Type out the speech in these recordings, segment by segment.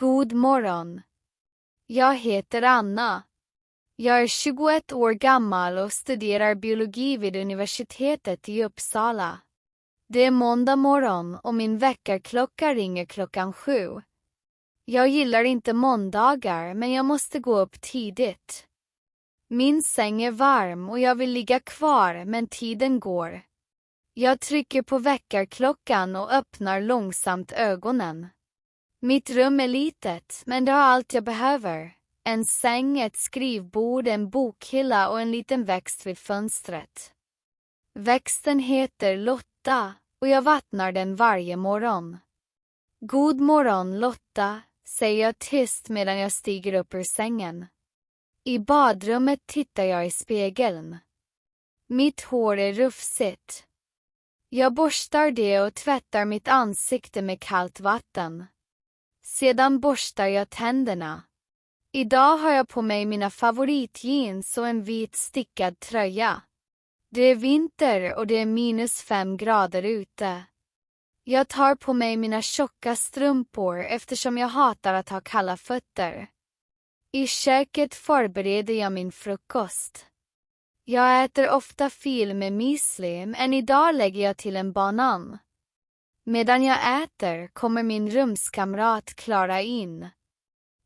God morgon. Jag heter Anna. Jag är 21 år gammal och studerar biologi vid universitetet i Uppsala. Det är måndag morgon och min väckarklocka ringer 7:00. Jag gillar inte måndagar, men jag måste gå upp tidigt. Min säng är varm och jag vill ligga kvar, men tiden går. Jag trycker på väckarklockan och öppnar långsamt ögonen. Mitt rum är litet, men det har allt jag behöver. En säng, ett skrivbord, en bokhylla och en liten växt vid fönstret. Växten heter Lotta och jag vattnar den varje morgon. God morgon, Lotta, säger jag tyst medan jag stiger upp ur sängen. I badrummet tittar jag i spegeln. Mitt hår är rufsigt. Jag borstar det och tvättar mitt ansikte med kallt vatten. Sedan borstar jag tänderna. Idag har jag på mig mina favoritjeans och en vit stickad tröja. Det är vinter och det är -5 grader ute. Jag tar på mig mina tjocka strumpor eftersom jag hatar att ha kalla fötter. I köket förbereder jag min frukost. Jag äter ofta fil med müsli, men idag lägger jag till en banan. Medan jag äter kommer min rumskamrat Klara in.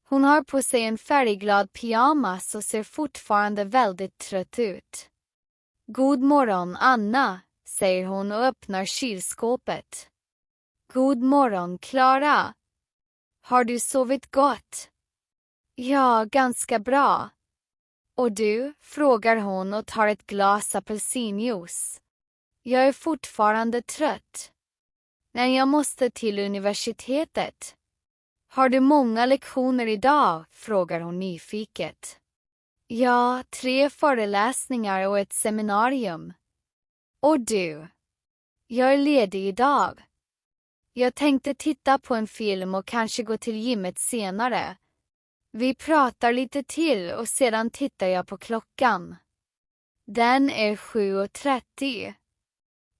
Hon har på sig en färgglad pyjamas och ser fortfarande väldigt trött ut. God morgon, Anna, säger hon och öppnar kylskåpet. God morgon, Klara. Har du sovit gott? Ja, ganska bra. Och du, frågar hon och tar ett glas apelsinjuice. Jag är fortfarande trött. Men jag måste till universitetet. Har du många lektioner idag? Frågar hon nyfiket. Ja, 3 föreläsningar och ett seminarium. Och du? Jag är ledig idag. Jag tänkte titta på en film och kanske gå till gymmet senare. Vi pratar lite till och sedan tittar jag på klockan. Den är 7:30.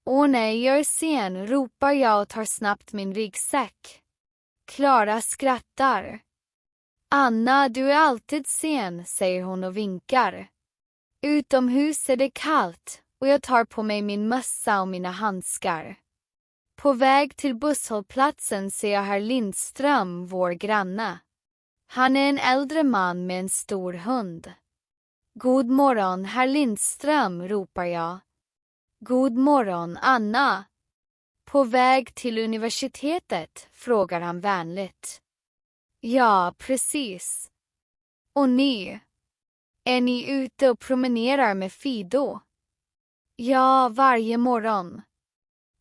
Åh nej, jag är sen, ropar jag och tar snabbt min ryggsäck. Klara skrattar. Anna, du är alltid sen, säger hon och vinkar. Utomhus är det kallt och jag tar på mig min mössa och mina handskar. På väg till busshållplatsen ser jag herr Lindström, vår granne. Han är en äldre man med en stor hund. God morgon, herr Lindström, ropar jag. God morgon, Anna. På väg till universitetet, frågar han vänligt. Ja, precis. Och ni? Är ni ute och promenerar med Fido? Ja, varje morgon.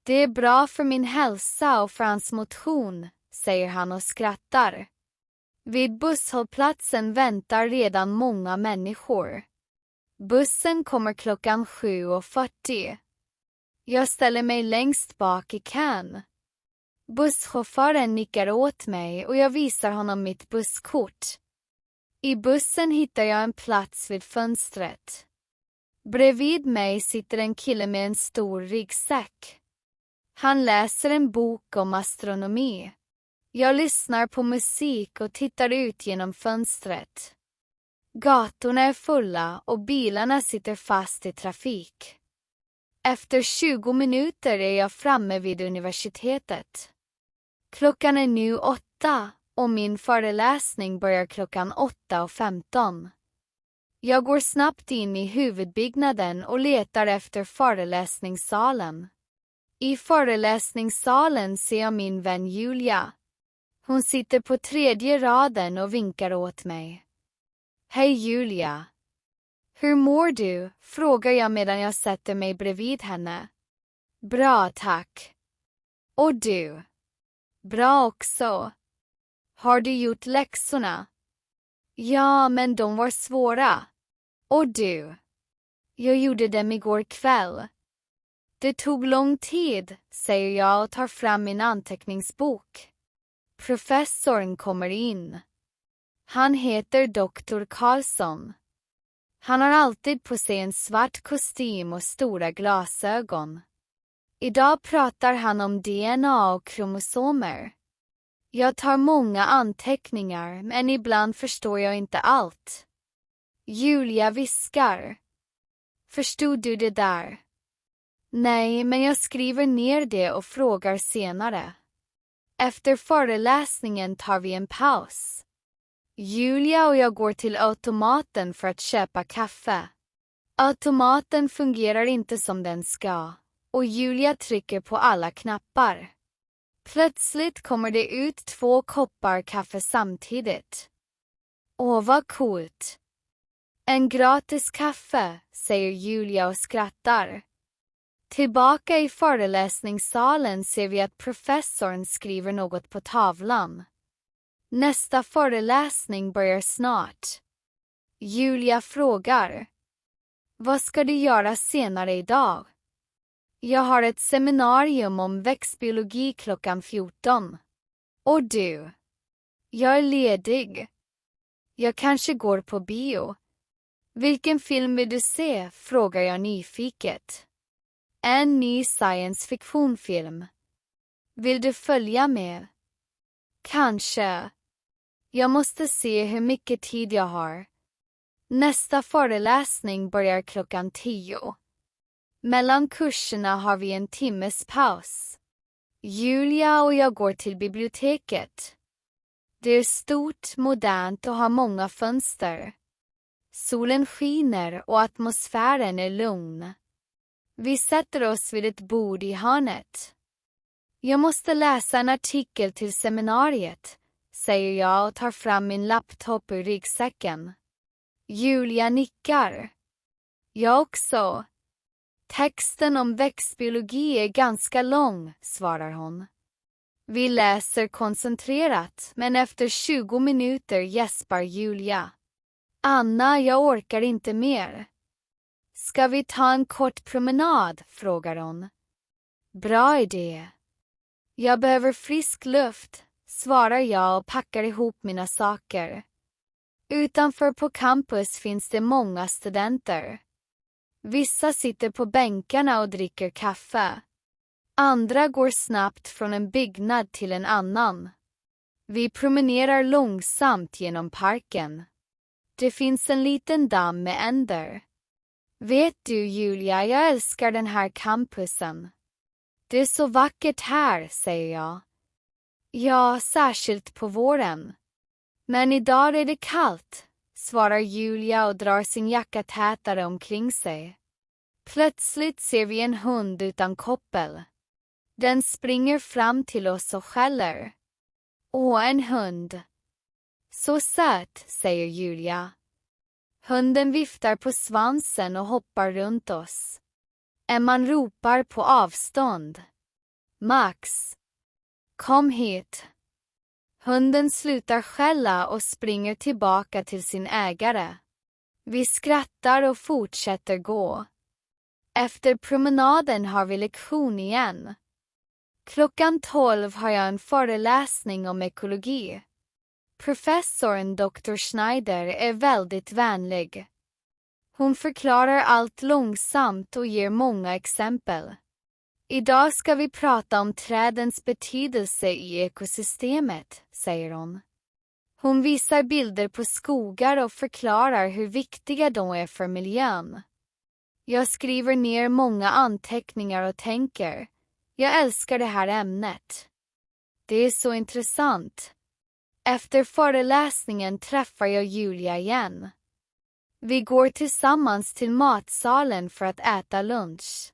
Det är bra för min hälsa och för hans motion, säger han och skrattar. Vid busshållplatsen väntar redan många människor. Bussen kommer 7:40. Jag ställer mig längst bak i kön. Busschauffören nickar åt mig och jag visar honom mitt busskort. I bussen hittar jag en plats vid fönstret. Bredvid mig sitter en kille med en stor ryggsäck. Han läser en bok om astronomi. Jag lyssnar på musik och tittar ut genom fönstret. Gatorna är fulla och bilarna sitter fast i trafik. Efter 20 minuter är jag framme vid universitetet. Klockan är nu 8 och min föreläsning börjar 8:15. Jag går snabbt in i huvudbyggnaden och letar efter föreläsningssalen. I föreläsningssalen ser jag min vän Julia. Hon sitter på 3:e raden och vinkar åt mig. Hej Julia. Hur mår du? Frågar jag medan jag sätter mig bredvid henne. Bra, tack. Och du? Bra också. Har du gjort läxorna? Ja, men de var svåra. Och du? Jag gjorde dem igår kväll. Det tog lång tid, säger jag och tar fram min anteckningsbok. Professorn kommer in. Han heter Dr. Karlsson. Han har alltid på sig en svart kostym och stora glasögon. Idag pratar han om DNA och kromosomer. Jag tar många anteckningar, men ibland förstår jag inte allt. Julia viskar. Förstod du det där? Nej, men jag skriver ner det och frågar senare. Efter föreläsningen tar vi en paus. Julia och jag går till automaten för att köpa kaffe. Automaten fungerar inte som den ska, och Julia trycker på alla knappar. Plötsligt kommer det ut 2 koppar kaffe samtidigt. Åh, vad coolt. En gratis kaffe, säger Julia och skrattar. Tillbaka i föreläsningssalen ser vi att professorn skriver något på tavlan. Nästa föreläsning börjar snart. Julia frågar. Vad ska du göra senare idag? Jag har ett seminarium om växtbiologi klockan 14. Och du? Jag är ledig. Jag kanske går på bio. Vilken film vill du se? Frågar jag nyfiket. En ny science fiction-film. Vill du följa med? Kanske. Jag måste se hur mycket tid jag har. Nästa föreläsning börjar klockan 10. Mellan kurserna har vi en timmes paus. Julia och jag går till biblioteket. Det är stort, modernt och har många fönster. Solen skiner och atmosfären är lugn. Vi sätter oss vid ett bord i hörnet. Jag måste läsa en artikel till seminariet, säger jag och tar fram min laptop ur ryggsäcken. Julia nickar. Jag också. Texten om växtbiologi är ganska lång, svarar hon. Vi läser koncentrerat, men efter 20 minuter gäspar Julia. Anna, jag orkar inte mer. Ska vi ta en kort promenad, frågar hon. Bra idé. Jag behöver frisk luft, svarar jag och packar ihop mina saker. Utanför på campus finns det många studenter. Vissa sitter på bänkarna och dricker kaffe. Andra går snabbt från en byggnad till en annan. Vi promenerar långsamt genom parken. Det finns en liten damm med änder. Vet du, Julia, jag älskar den här campusen. Det är så vackert här, säger jag. Ja, särskilt på våren. Men idag är det kallt, svarar Julia och drar sin jacka tätare omkring sig. Plötsligt ser vi en hund utan koppel. Den springer fram till oss och skäller. Åh, en hund. Så söt, säger Julia. Hunden viftar på svansen och hoppar runt oss. Emman ropar på avstånd. Max, kom hit. Hunden slutar skälla och springer tillbaka till sin ägare. Vi skrattar och fortsätter gå. Efter promenaden har vi lektion igen. Klockan 12 har jag en föreläsning om ekologi. Professorn Dr. Schneider är väldigt vänlig. Hon förklarar allt långsamt och ger många exempel. Idag ska vi prata om trädens betydelse i ekosystemet, säger hon. Hon visar bilder på skogar och förklarar hur viktiga de är för miljön. Jag skriver ner många anteckningar och tänker, jag älskar det här ämnet. Det är så intressant. Efter föreläsningen träffar jag Julia igen. Vi går tillsammans till matsalen för att äta lunch.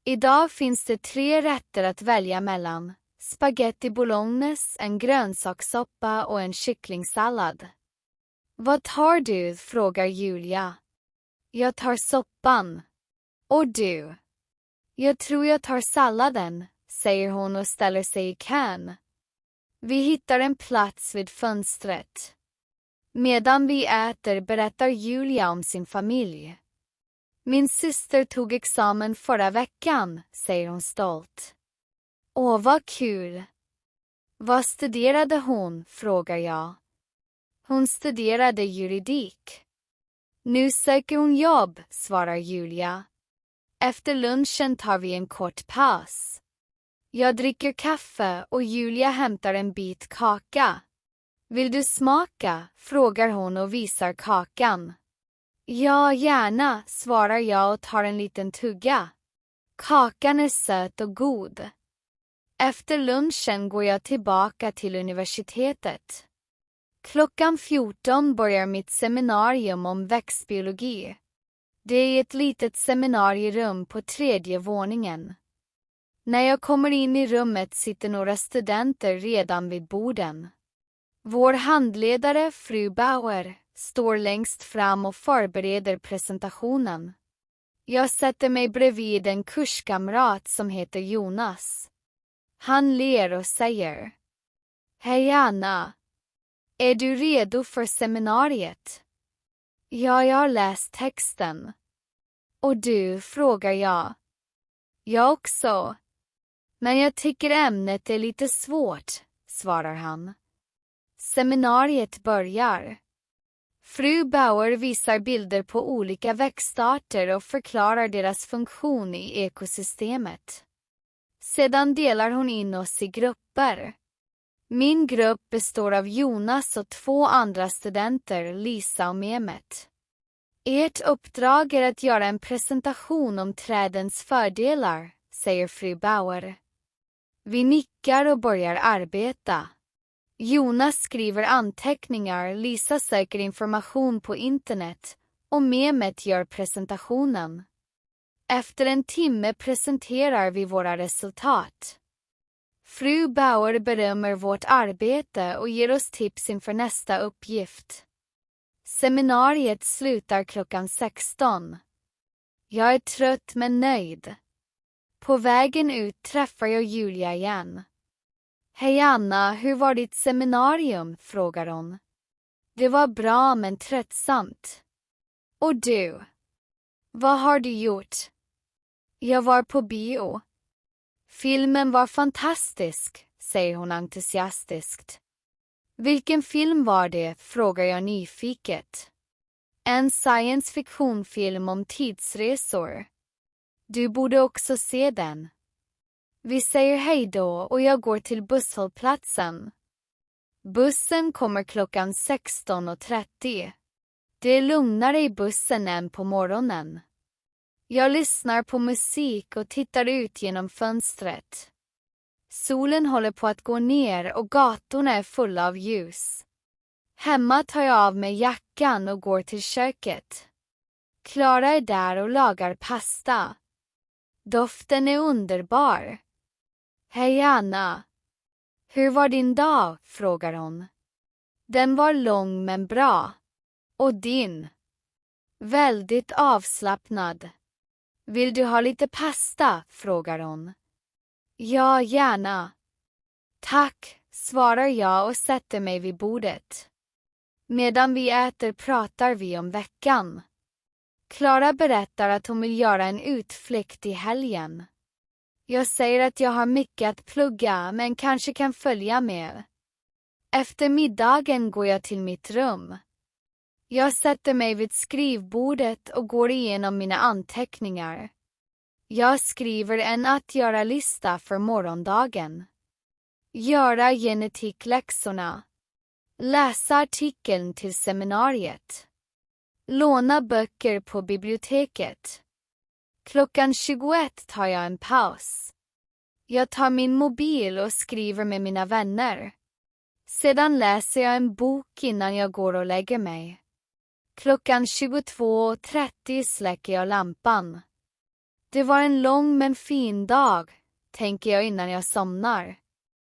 Idag finns det 3 rätter att välja mellan. Spaghetti bolognese, en grönsakssoppa och en kycklingsallad. Vad tar du? Frågar Julia. Jag tar soppan. Och du? Jag tror jag tar salladen, säger hon och ställer sig i kön. Vi hittar en plats vid fönstret. Medan vi äter berättar Julia om sin familj. Min syster tog examen förra veckan, säger hon stolt. Åh, vad kul. Vad studerade hon, frågar jag. Hon studerade juridik. Nu söker hon jobb, svarar Julia. Efter lunchen tar vi en kort paus. Jag dricker kaffe och Julia hämtar en bit kaka. Vill du smaka? Frågar hon och visar kakan. Ja, gärna, svarar jag och tar en liten tugga. Kakan är söt och god. Efter lunchen går jag tillbaka till universitetet. Klockan 14 börjar mitt seminarium om växtbiologi. Det är ett litet seminarierum på 3:e våningen. När jag kommer in i rummet sitter några studenter redan vid borden. Vår handledare, fru Bauer, står längst fram och förbereder presentationen. Jag sätter mig bredvid en kurskamrat som heter Jonas. Han ler och säger: Hej Anna! Är du redo för seminariet? Ja, jag har läst texten. Och du, frågar jag. Jag också. Men jag tycker ämnet är lite svårt, svarar han. Seminariet börjar. Fru Bauer visar bilder på olika växtarter och förklarar deras funktion i ekosystemet. Sedan delar hon in oss i grupper. Min grupp består av Jonas och 2 andra studenter, Lisa och Mehmet. Ert uppdrag är att göra en presentation om trädens fördelar, säger fru Bauer. Vi nickar och börjar arbeta. Jonas skriver anteckningar, Lisa söker information på internet och Mehmet gör presentationen. Efter en timme presenterar vi våra resultat. Fru Bauer berömmer vårt arbete och ger oss tips inför nästa uppgift. Seminariet slutar klockan 16. Jag är trött men nöjd. På vägen ut träffar jag Julia igen. Hej Anna, hur var ditt seminarium? Frågar hon. Det var bra men tröttsamt. Och du? Vad har du gjort? Jag var på bio. Filmen var fantastisk, säger hon entusiastiskt. Vilken film var det? Frågar jag nyfiket. En science fiction-film om tidsresor. Du borde också se den. Vi säger hej då och jag går till busshållplatsen. Bussen kommer klockan 16:30. Det är lugnare i bussen än på morgonen. Jag lyssnar på musik och tittar ut genom fönstret. Solen håller på att gå ner och gatorna är fulla av ljus. Hemma tar jag av mig jackan och går till köket. Klara är där och lagar pasta. Doften är underbar. Hej Anna. Hur var din dag? Frågar hon. Den var lång men bra. Och din? Väldigt avslappnad. Vill du ha lite pasta? Frågar hon. Ja, gärna. Tack, svarar jag och sätter mig vid bordet. Medan vi äter pratar vi om veckan. Klara berättar att hon vill göra en utflykt i helgen. Jag säger att jag har mycket att plugga men kanske kan följa med. Efter middagen går jag till mitt rum. Jag sätter mig vid skrivbordet och går igenom mina anteckningar. Jag skriver en att göra-lista för morgondagen. Göra genetikläxorna. Läsa artikeln till seminariet. Låna böcker på biblioteket. Klockan 21 tar jag en paus. Jag tar min mobil och skriver med mina vänner. Sedan läser jag en bok innan jag går och lägger mig. Klockan 22:30 släcker jag lampan. Det var en lång men fin dag, tänker jag innan jag somnar.